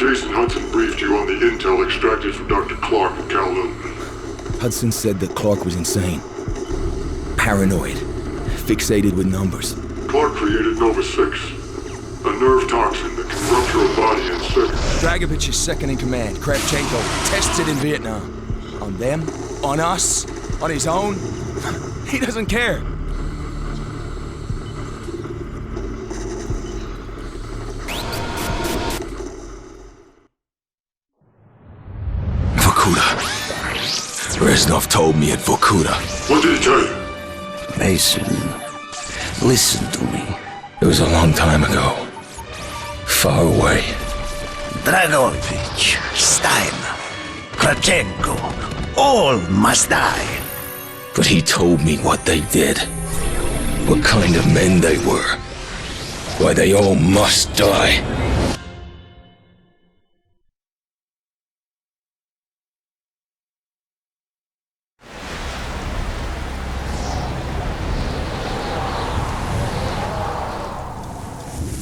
Jason Hudson briefed you on the intel extracted from Dr. Clark in Kowloon. Hudson said that Clark was insane. Paranoid. Fixated with numbers. Clark created Nova 6, a nerve toxin that can rupture a body in seconds. Dragovich is second in command. Kravchenko tests it in Vietnam. On them? On us? On his own? He doesn't care. Vorkuta. REZNOV told me at Vorkuta. What did he tell you? Mason, listen to me. It was a long time ago. Far away. Dragovich, Steiner, Kravchenko, all must die. But he told me what they did. What kind of men they were. Why they all must die.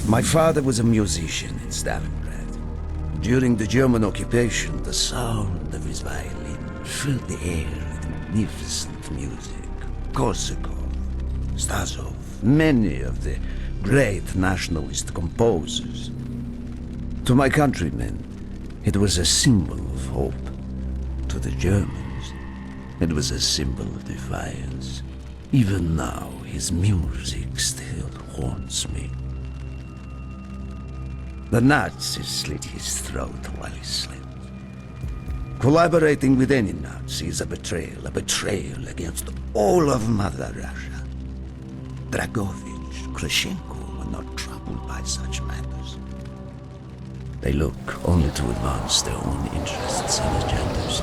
My father was a musician in Stalingrad. During the German occupation, the sound of his violin filled the air with magnificent music. Korsakov, Stasov, many of the great nationalist composers. To my countrymen, it was a symbol of hope. To the Germans, it was a symbol of defiance. Even now, his music still haunts me. The Nazis slit his throat while he slept. Collaborating with any Nazi is a betrayal against all of Mother Russia. Dragovich, Kravchenko were not troubled by such matters. They look only to advance their own interests and agendas.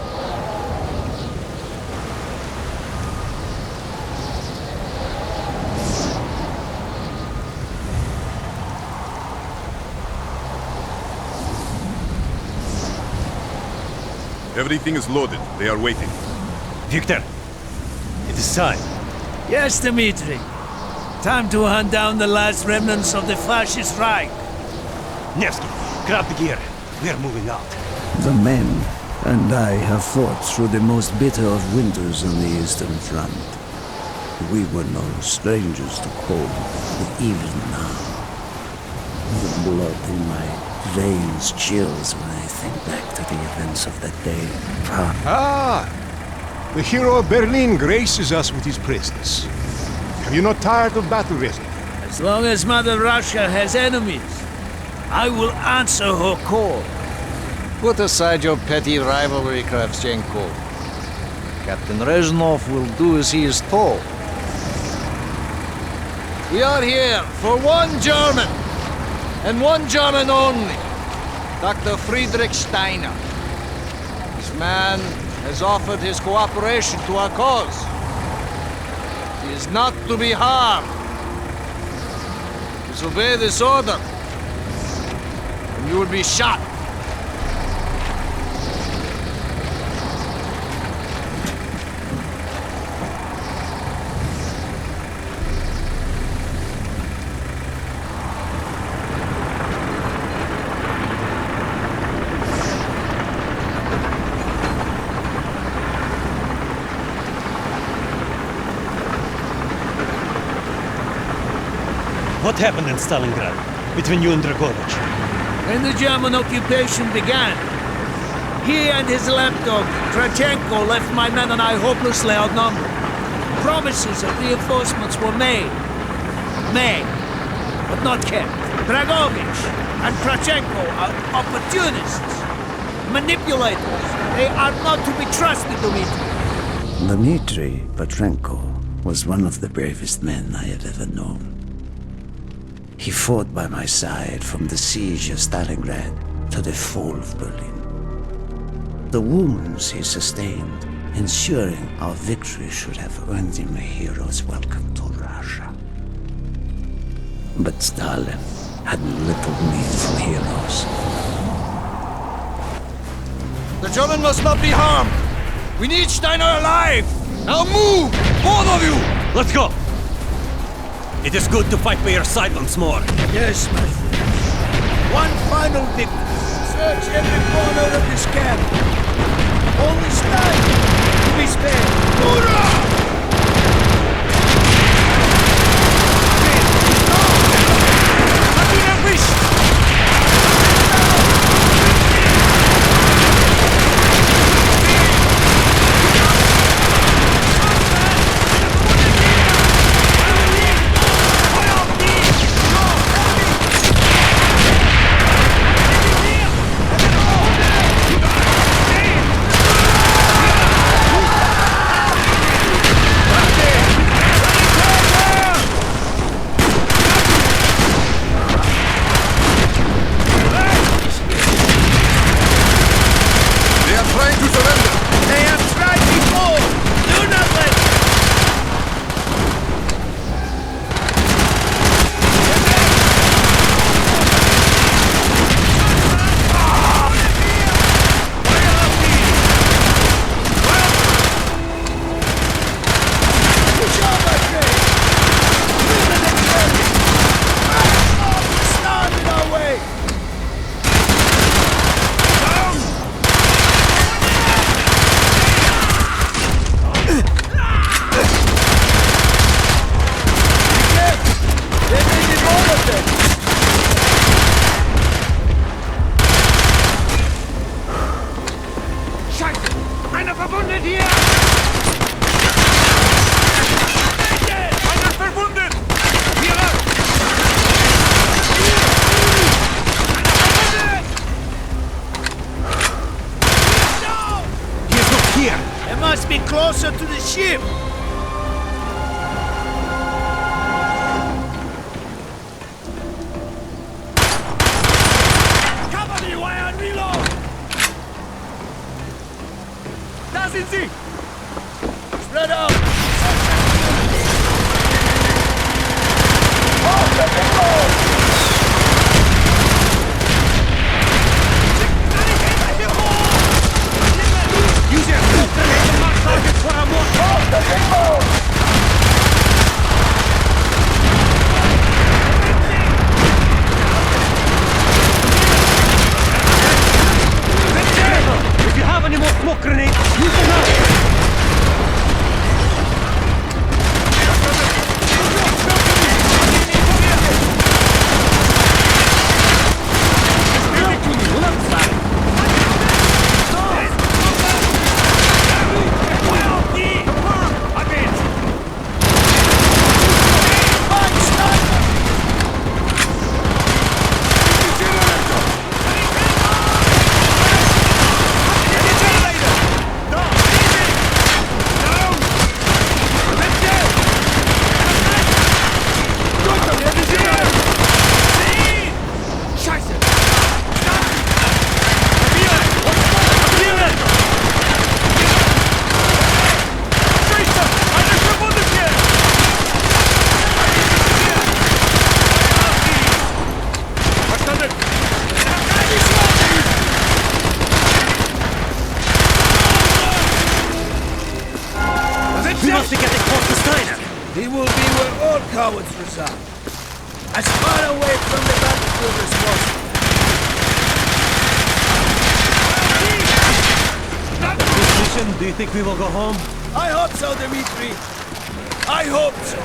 Everything is loaded. They are waiting. Victor, it is time. Yes, Dmitri. Time to hunt down the last remnants of the fascist Reich. Nevsky, grab the gear. We are moving out. The men and I have fought through the most bitter of winters on the Eastern Front. We were no strangers to cold, but even now, the blood in my veins chills when I think back to the events of that day. The hero of Berlin graces us with his presence. Have you not tired of battle, REZNOV? As long as Mother Russia has enemies, I will answer her call. Put aside your petty rivalry, Kravchenko. Captain REZNOV will do as he is told. We are here for one German, and one German only. Dr. Friedrich Steiner. This man has offered his cooperation to our cause. He is not to be harmed. Disobey this order, and you will be shot. What happened in Stalingrad between you and Dragovich? When the German occupation began, he and his lapdog, Kravchenko, left my men and I hopelessly outnumbered. Promises of reinforcements were made, but not kept. Dragovich and Kravchenko are opportunists, manipulators. They are not to be trusted, Dmitri. Dmitri Petrenko was one of the bravest men I have ever known. He fought by my side from the siege of Stalingrad to the fall of Berlin. The wounds he sustained, ensuring our victory, should have earned him a hero's welcome to Russia. But Stalin had little need for heroes. The German must not be harmed. We need Steiner alive. Now move, both of you. Let's go! It is good to fight by your side once more. Yes, my friend. One final victory. Search every corner of this camp. Only Stein to be spared. Hoorah! Must be closer to the ship. Cover me while I reload. Da sind sie. Spread out. Off the people. If you have any more smoke grenades, use them now! We must get across the Steiner. He will be where all cowards reside. As far away from the battlefield as possible. This mission, do you think we will go home? I hope so, Dmitri. I hope so.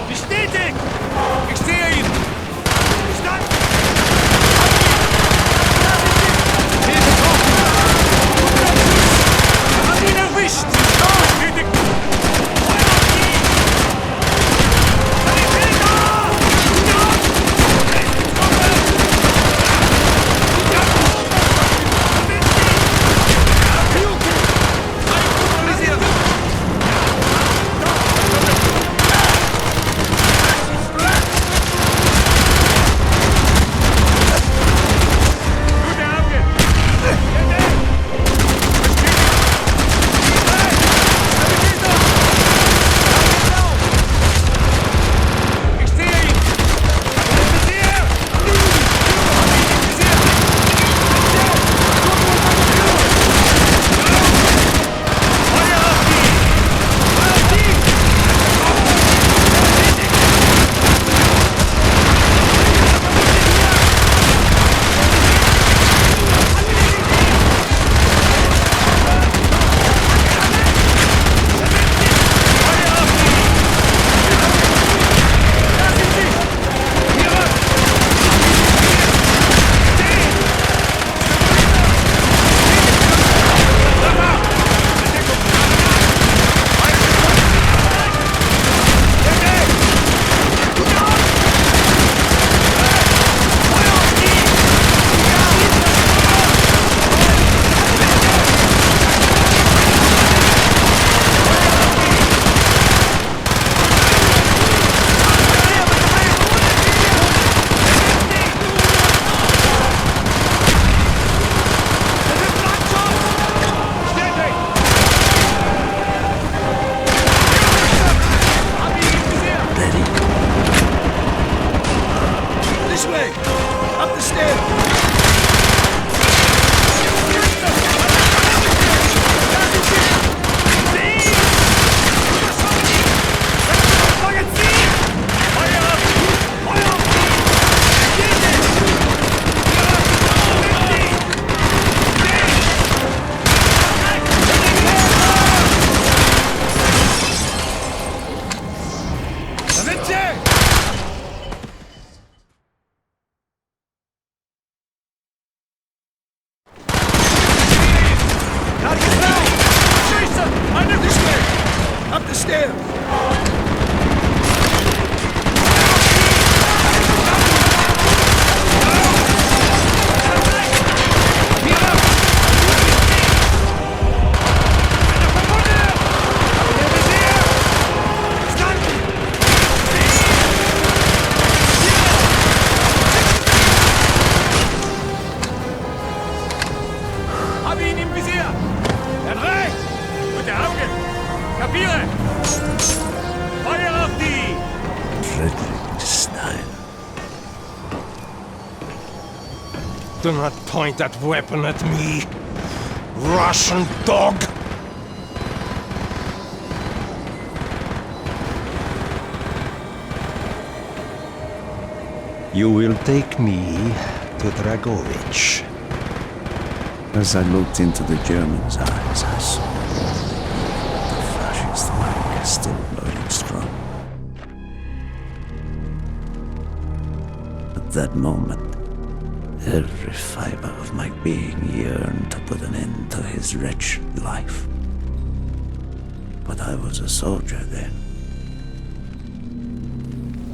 Bestätigt! Ich sehe ihn! Verstanden? Hilfe brauchen! Hat ihn erwischt! Bestätigt! Upstairs! Hab ihn im Visier! Der drei! Gute Augen! Kapiere! Feuer auf die! Frederick Stein. Do not point that weapon at me, Russian dog! You will take me to Dragovich. As I looked into the German's eyes, I saw the fascist whack still burning strong. At that moment, every fiber of my being yearned to put an end to his wretched life. But I was a soldier then.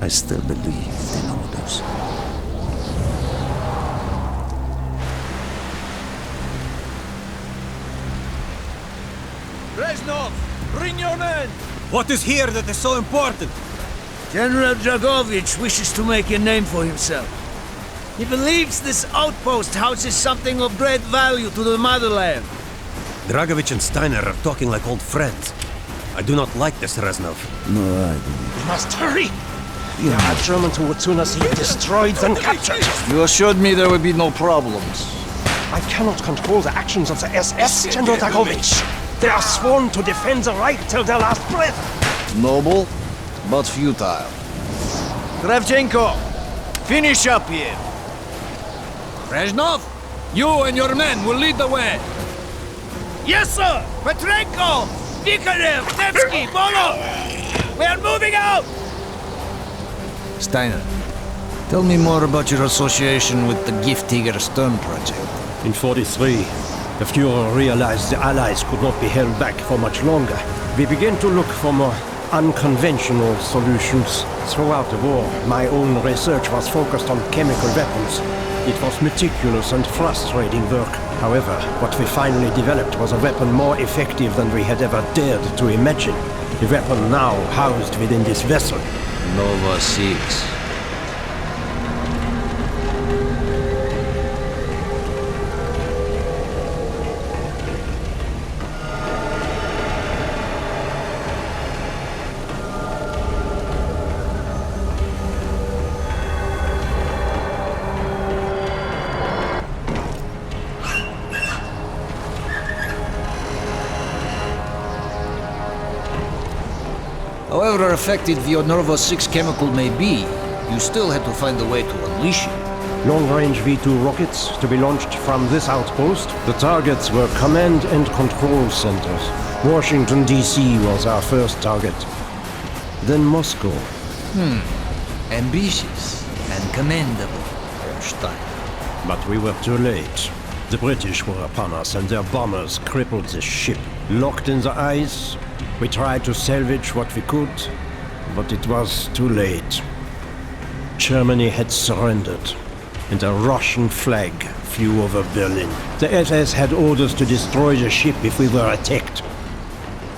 I still believed in orders. REZNOV, bring your men! What is here that is so important? General Dragovich wishes to make a name for himself. He believes this outpost houses something of great value to the motherland. Dragovich and Steiner are talking like old friends. I do not like this, Reznov. No, I didn't. We must hurry! There are Germans who would sooner see it destroyed than captured. You assured me there would be no problems. I cannot control the actions of the SS, General Dragovich. They are sworn to defend the Reich till their last breath. Noble, but futile. Kravchenko, finish up here. REZNOV, you and your men will lead the way. Yes, sir! Petrenko! Vikarev! Nevsky! Bolo! We are moving out! Steiner, tell me more about your association with the Giftiger Stern project. In 43, the Fuhrer realized the Allies could not be held back for much longer. We began to look for more unconventional solutions. Throughout the war, my own research was focused on chemical weapons. It was meticulous and frustrating work. However, what we finally developed was a weapon more effective than we had ever dared to imagine. The weapon now housed within this vessel. Nova 6. However effective the Nova 6 chemical may be, you still had to find a way to unleash it. Long-range V2 rockets to be launched from this outpost. The targets were command and control centers. Washington, D.C. was our first target. Then Moscow. Ambitious and commendable, Herr Stein. But we were too late. The British were upon us and their bombers crippled the ship. Locked in the ice, we tried to salvage what we could, but it was too late. Germany had surrendered, and a Russian flag flew over Berlin. The SS had orders to destroy the ship if we were attacked.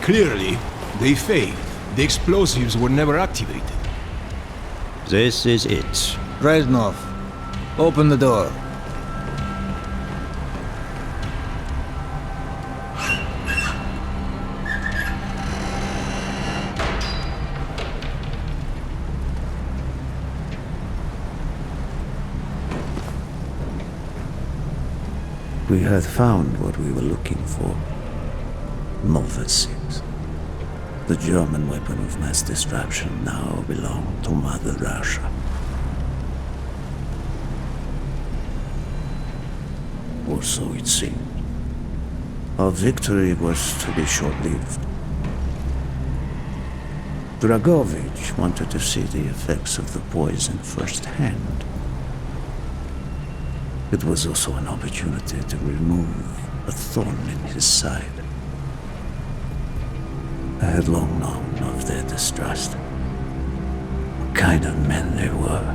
Clearly, they failed. The explosives were never activated. This is it. REZNOV, open the door. We had found what we were looking for. Nova 6. The German weapon of mass destruction now belonged to Mother Russia. Or so it seemed. Our victory was to be short-lived. Dragovich wanted to see the effects of the poison firsthand. It was also an opportunity to remove a thorn in his side. I had long known of their distrust. What kind of men they were.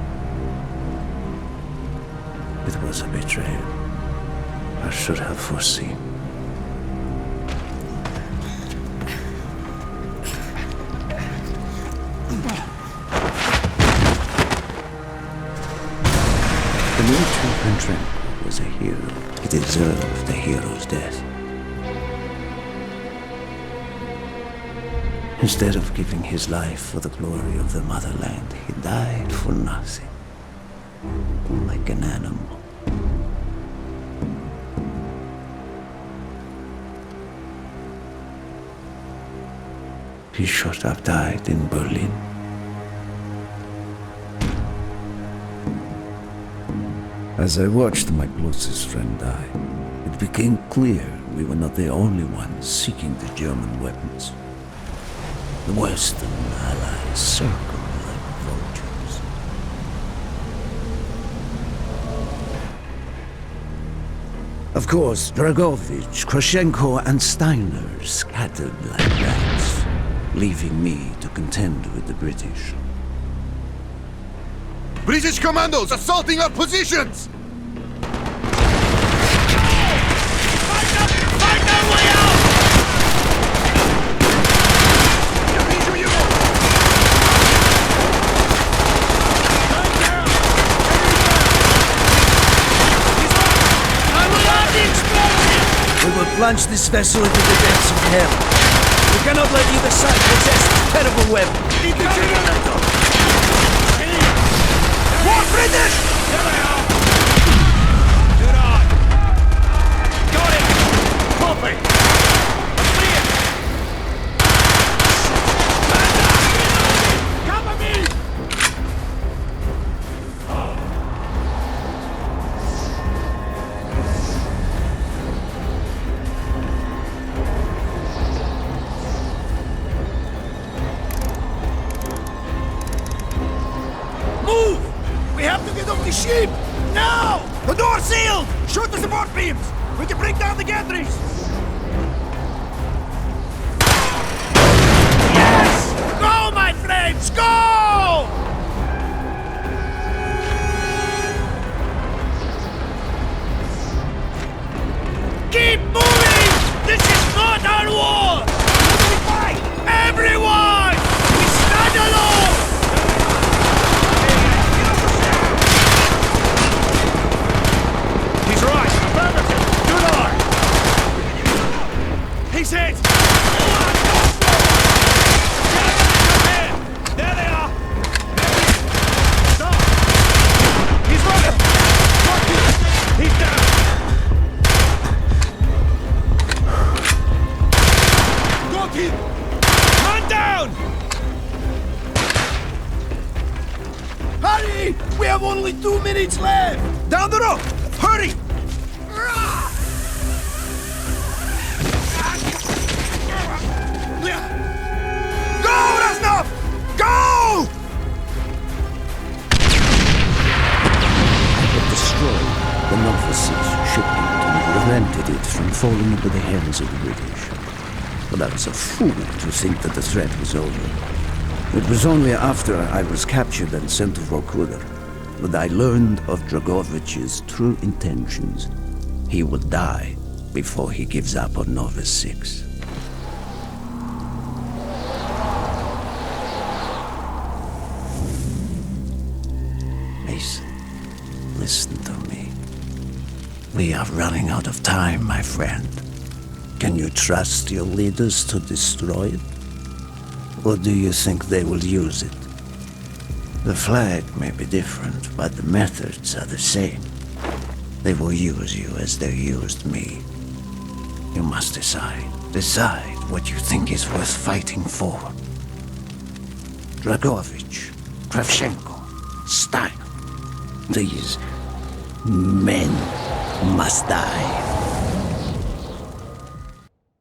It was a betrayal. I should have foreseen. The military Trentrenko was a hero. He deserved a hero's death. Instead of giving his life for the glory of the motherland, he died for nothing. Like an animal. He should have died in Berlin. As I watched my closest friend die, it became clear we were not the only ones seeking the German weapons. The Western allies circled like vultures. Of course, Dragovich, Krashenko, and Steiner scattered like rats, leaving me to contend with the British. British commandos assaulting our positions! Find our way out! We will plunge this vessel into the depths of hell. We cannot let either side possess this terrible weapon. More British! Here they are! Good on! Got it! Copy! Clear! Cover me! We have to get off the ship! Now! The door's sealed! Shoot the support beams! We can bring down the gantries! Yes! Go, my friends! Go! Keep moving! This is not our war! We fight! Everyone! We stand alone! He's right! Affirmative! Good eye! He's hit! There they are! Stop! He's running! He's down! Got him! Man down! Hurry! We have only 2 minutes left! Down the road! Hurry! Go, REZNOV! Go! I had destroyed the Nova 6 shipment and prevented it from falling into the hands of the British. But I was a fool to think that the threat was over. It was only after I was captured and sent to Vorkuta that I learned of Dragovich's true intentions. He would die before he gives up on Nova 6. Mason, listen to me. We are running out of time, my friend. Can you trust your leaders to destroy it? Or do you think they will use it? The flag may be different, but the methods are the same. They will use you as they used me. You must decide. Decide what you think is worth fighting for. Dragovich, Kravchenko, Stein. These men must die.